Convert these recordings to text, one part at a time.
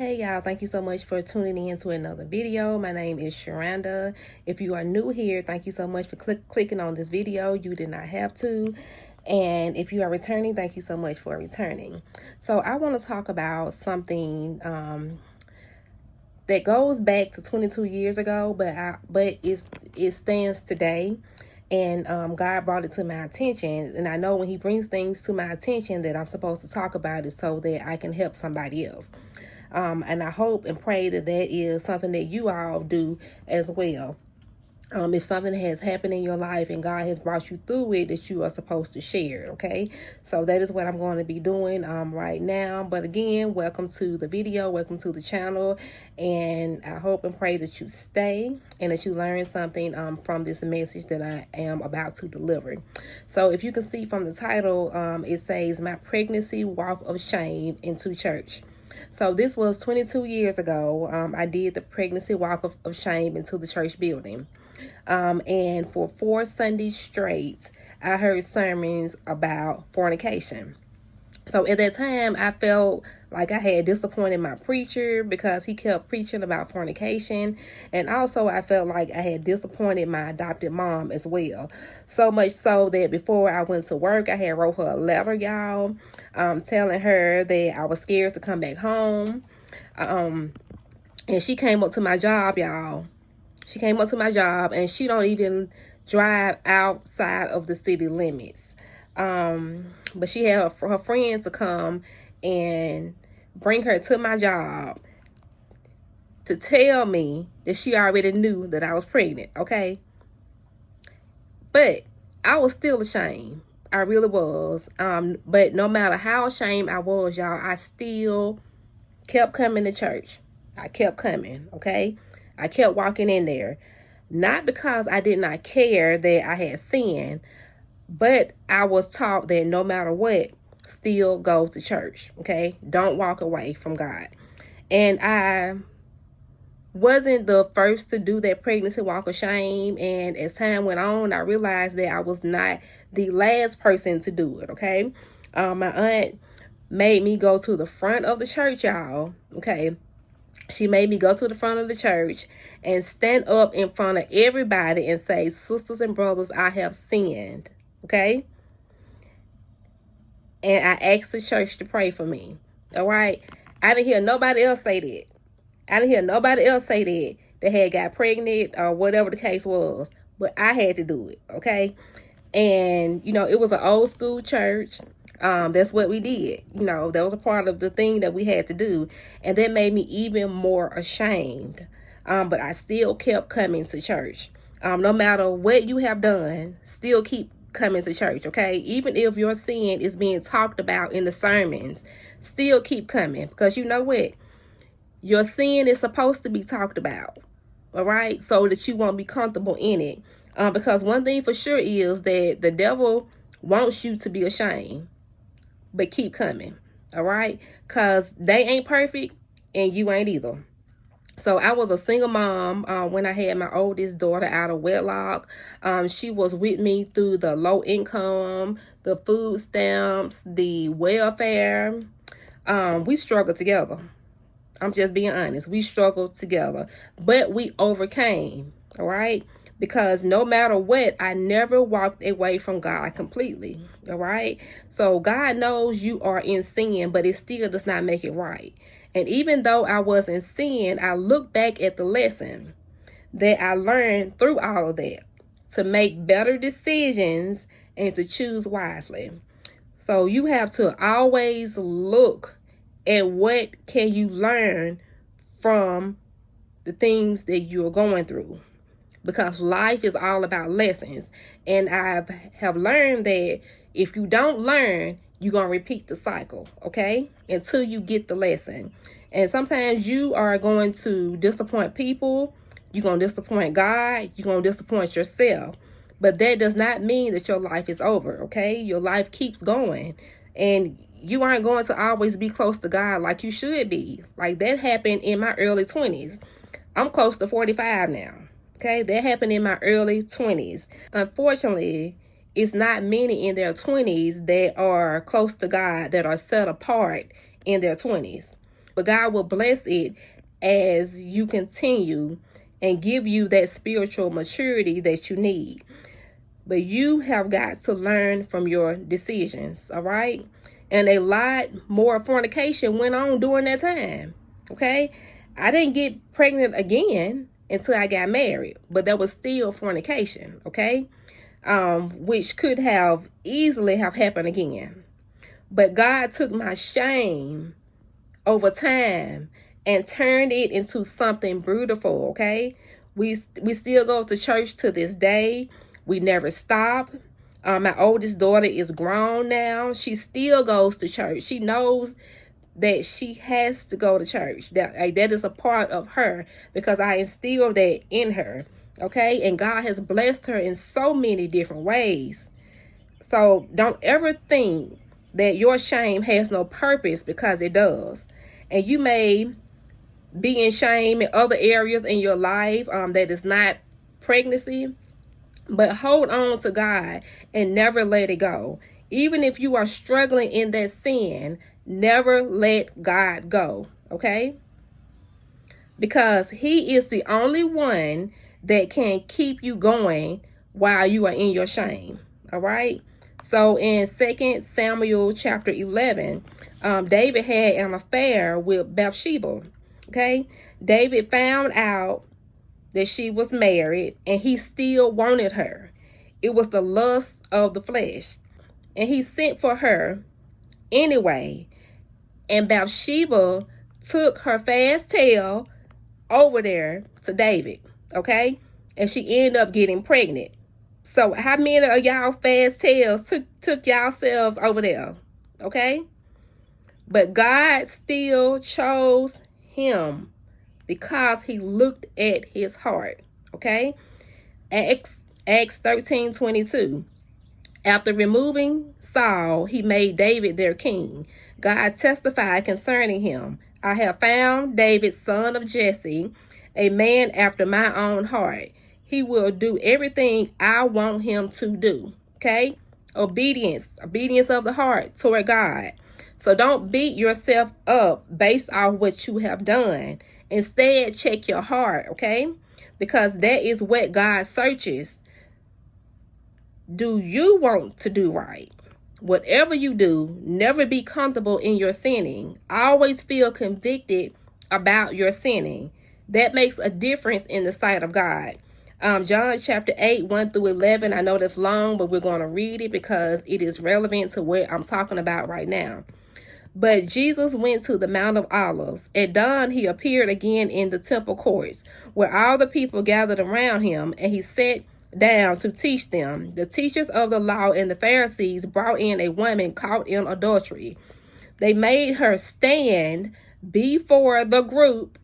Hey y'all, thank you so much for tuning in to another video. My name is Sharanda. If you are new here, thank you so much for clicking on this video. You did not have to. And if you are returning, thank you so much for returning. So I want to talk about something that goes back to 22 years ago, but it stands today. And God brought it to my attention. And I know when he brings things to my attention that I'm supposed to talk about it so that I can help somebody else. And I hope and pray that that is something that you all do as well. If something has happened in your life and God has brought you through it, that you are supposed to share, okay? So that is what I'm going to be doing right now. But again, welcome to the video, welcome to the channel, and I hope and pray that you stay and that you learn something from this message that I am about to deliver. So if you can see from the title, it says, My Pregnancy Walk of Shame into Church. So this was 22 years ago. I did the pregnancy walk of shame into the church building. And for 4 Sundays straight, I heard sermons about fornication. So at that time, I felt like I had disappointed my preacher because he kept preaching about fornication. And also I felt like I had disappointed my adopted mom as well. So much so that before I went to work, I had wrote her a letter, y'all, telling her that I was scared to come back home. And she came up to my job, y'all. She came up to my job and she don't even drive outside of the city limits. But she had her friends to come and bring her to my job to tell me that she already knew that I was pregnant, okay? But I was still ashamed. I really was. But no matter how ashamed I was, y'all, I still kept coming to church. I kept coming, okay? I kept walking in there. Not because I did not care that I had sinned, but I was taught that no matter what, still go to church, okay? Don't walk away from God. And I wasn't the first to do that pregnancy walk of shame. And as time went on, I realized that I was not the last person to do it, okay? My aunt made me go to the front of the church, y'all, okay? She made me go to the front of the church and stand up in front of everybody and say, sisters and brothers, I have sinned, okay? And I asked the church to pray for me, all right? I didn't hear nobody else say that. I didn't hear nobody else say that had got pregnant or whatever the case was. But I had to do it, okay? And, you know, it was an old school church. That's what we did. You know, that was a part of the thing that we had to do. And that made me even more ashamed. But I still kept coming to church. No matter what you have done, still keep coming to church, okay? Even if your sin is being talked about in the sermons, still keep coming. Because you know what? Your sin is supposed to be talked about, all right? So that you won't be comfortable in it. Because one thing for sure is that the devil wants you to be ashamed. But keep coming, all right? Because they ain't perfect and you ain't either. So I was a single mom when I had my oldest daughter out of wedlock. She was with me through the low income, the food stamps, the welfare. We struggled together. I'm just being honest. We struggled together, but we overcame, all right? Because no matter what, I never walked away from God completely, all right? So God knows you are in sin, but it still does not make it right. And even though I was in sin, I look back at the lesson that I learned through all of that to make better decisions and to choose wisely. So you have to always look at what can you learn from the things that you're going through. Because life is all about lessons. And I have learned that if you don't learn, you're going to repeat the cycle, okay? Until you get the lesson. And sometimes you are going to disappoint people. You're going to disappoint God. You're going to disappoint yourself. But that does not mean that your life is over, okay? Your life keeps going. And you aren't going to always be close to God like you should be. Like that happened in my early 20s. I'm close to 45 now. Okay, that happened in my early 20s. Unfortunately, it's not many in their 20s that are close to God, that are set apart in their 20s. But God will bless it as you continue and give you that spiritual maturity that you need. But you have got to learn from your decisions, all right? And a lot more fornication went on during that time, okay? I didn't get pregnant again until I got married, but that was still fornication, okay? Which could have easily have happened again. But God took my shame over time and turned it into something beautiful, okay? We still go to church to this day. We never stop. My oldest daughter is grown now. She still goes to church. She knows that she has to go to church. That is a part of her because I instilled that in her, okay? And God has blessed her in so many different ways. So don't ever think that your shame has no purpose, because it does. And you may be in shame in other areas in your life that is not pregnancy, but hold on to God and never let it go. Even if you are struggling in that sin, never let God go, okay? Because He is the only one that can keep you going while you are in your shame, all right? So in 2 Samuel chapter 11, David had an affair with Bathsheba, okay? David found out that she was married and he still wanted her. It was the lust of the flesh. And he sent for her anyway. And Bathsheba took her fast tail over there to David, okay? And she ended up getting pregnant. So how many of y'all fast tails took yourselves over there, okay? But God still chose him because he looked at his heart, okay? Acts 13:22. After removing Saul, he made David their king. God testified concerning him. I have found David, son of Jesse, a man after my own heart. He will do everything I want him to do. Okay? Obedience of the heart toward God. So don't beat yourself up based on what you have done. Instead, check your heart, okay? Because that is what God searches. Do you want to do right? Whatever you do, never be comfortable in your sinning. Always feel convicted about your sinning. That makes a difference in the sight of God. John chapter 8, 1-11. I know that's long, but we're going to read it because it is relevant to what I'm talking about right now. But Jesus went to the Mount of Olives. At dawn, he appeared again in the temple courts, where all the people gathered around him, and he sat down to teach them. The teachers of the law and the Pharisees brought in a woman caught in adultery. They made her stand before the group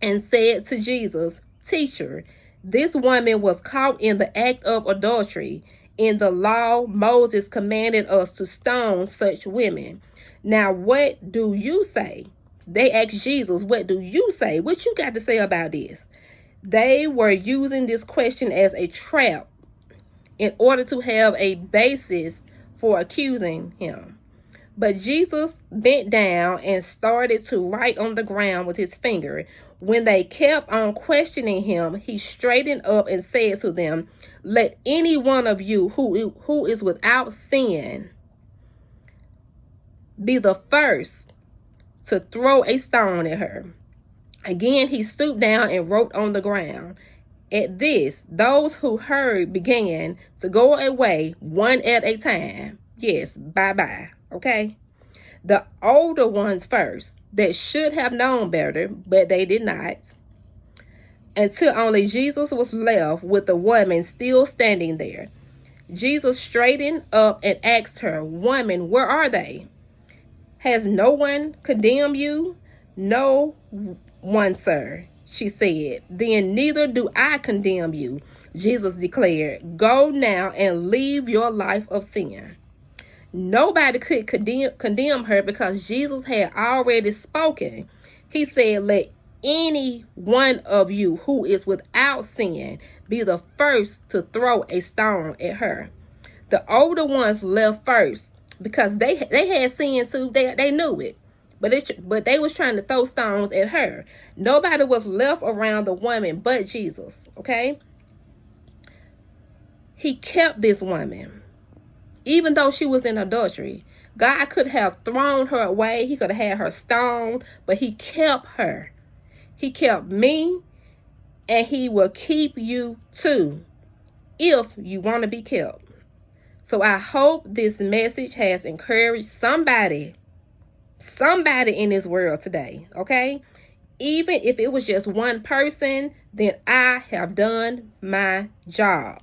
and said to Jesus, "Teacher, this woman was caught in the act of adultery. In the law, Moses commanded us to stone such women. Now, what do you say?" They asked Jesus, "What do you say? What you got to say about this?" They were using this question as a trap in order to have a basis for accusing him. But Jesus bent down and started to write on the ground with his finger. When they kept on questioning him, he straightened up and said to them, "Let any one of you who is without sin be the first to throw a stone at her." Again, he stooped down and wrote on the ground. At this, those who heard began to go away one at a time. Yes, bye-bye, okay? The older ones first, that should have known better, but they did not. Until only Jesus was left with the woman still standing there. Jesus straightened up and asked her, "Woman, where are they? Has no one condemned you?" "No one, sir," she said. "Then neither do I condemn you," Jesus declared. "Go now and leave your life of sin." Nobody could condemn her because Jesus had already spoken. He said, "Let any one of you who is without sin be the first to throw a stone at her." The older ones left first because they had sin too. They knew it. But they was trying to throw stones at her. Nobody was left around the woman but Jesus, okay? He kept this woman. Even though she was in adultery, God could have thrown her away. He could have had her stoned, but he kept her. He kept me, and he will keep you too if you want to be kept. So I hope this message has encouraged somebody in this world today, okay? Even if it was just one person, then I have done my job.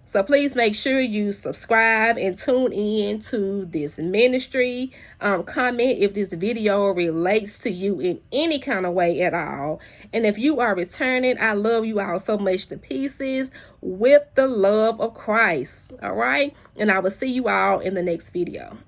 So please make sure you subscribe and tune in to this ministry. Comment if this video relates to you in any kind of way at all. And if you are returning, I love you all so much to pieces with the love of Christ. All right? And I will see you all in the next video.